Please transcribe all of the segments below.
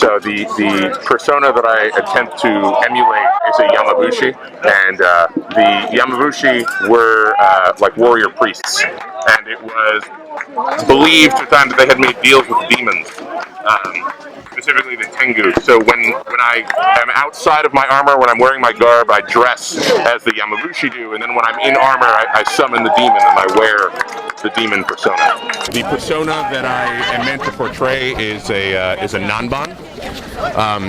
So the persona that I attempt to emulate is a Yamabushi, and the Yamabushi were like warrior priests, and it was believed at the time that they had made deals with demons, specifically the Tengu. So when I am outside of my armor, when I'm wearing my garb, I dress as the Yamabushi do, and then when I'm in armor, I summon the demon and I wear the demon persona. The persona that I am meant to portray is a Nanban.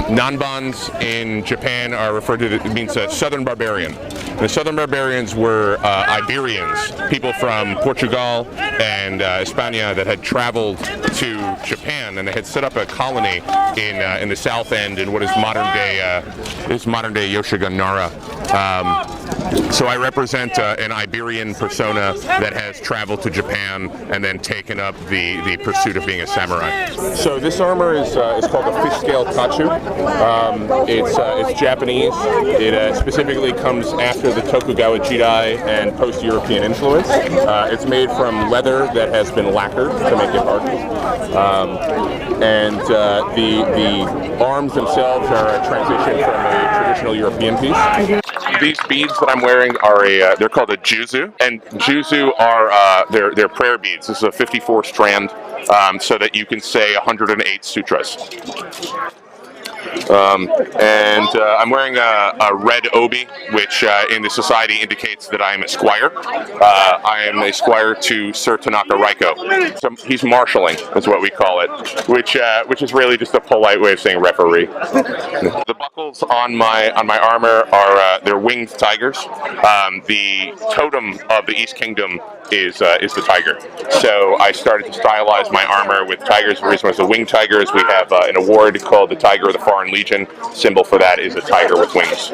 Nanbans in Japan are referred to, it means a southern barbarian. The southern barbarians were Iberians, people from Portugal and España that had traveled to Japan, and they had set up a colony in the south end in what is modern day Yoshigun Nara. So I represent an Iberian persona that has traveled to Japan and then taken up the pursuit of being a samurai. So this armor is called a fish scale Kachu. It's Japanese. It specifically comes after the Tokugawa Jidai and post-European influence. It's made from leather that has been lacquered to make it hardened. And the arms themselves are a transition from a traditional European piece. These beads that I'm wearing are they're called a juzu, and juzu are they're prayer beads. This is a 54 strand, so that you can say 108 sutras. I'm wearing a red obi, which in the society indicates that I am a squire. I am a squire to Sir Tanaka Ryouko. So he's marshalling, is what we call it, which is really just a polite way of saying referee. The buckles on my armor are they're winged tigers. The totem of the East Kingdom is the tiger. So I started to stylize my armor with tigers. The reason was the winged tigers. We have an award called the Tiger of the Foreign Legion. Symbol for that is a tiger with wings.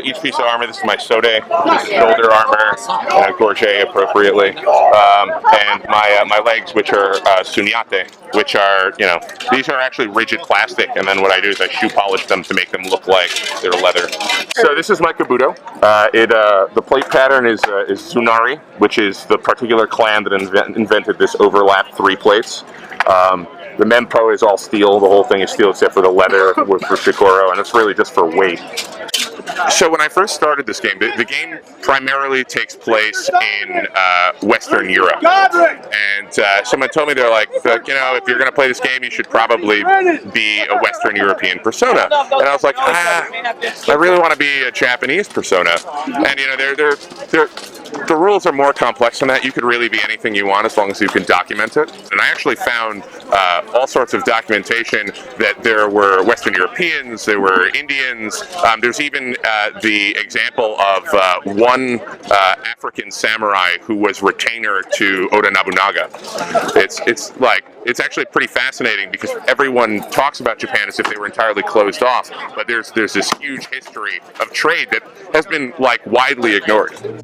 Each piece of armor, this is my sode, this is shoulder armor, and a gorget appropriately, and my legs, which are sunyate, which are, these are actually rigid plastic, and then what I do is I shoe polish them to make them look like they're leather. So this is my kabuto. The plate pattern is Tsunari, which is the particular clan that invented this overlap 3 plates. The mempo is all steel. The whole thing is steel except for the leather for Shikoro, and it's really just for weight. So when I first started this game, the game primarily takes place in Western Europe. And someone told me, they're like, if you're going to play this game, you should probably be a Western European persona. And I was like, I really want to be a Japanese persona. And, the rules are more complex than that. You could really be anything you want as long as you can document it. And I actually found all sorts of documentation that there were Western Europeans, there were Indians. There's even the example of one African samurai who was retainer to Oda Nobunaga. It's actually pretty fascinating because everyone talks about Japan as if they were entirely closed off, but there's this huge history of trade that has been widely ignored.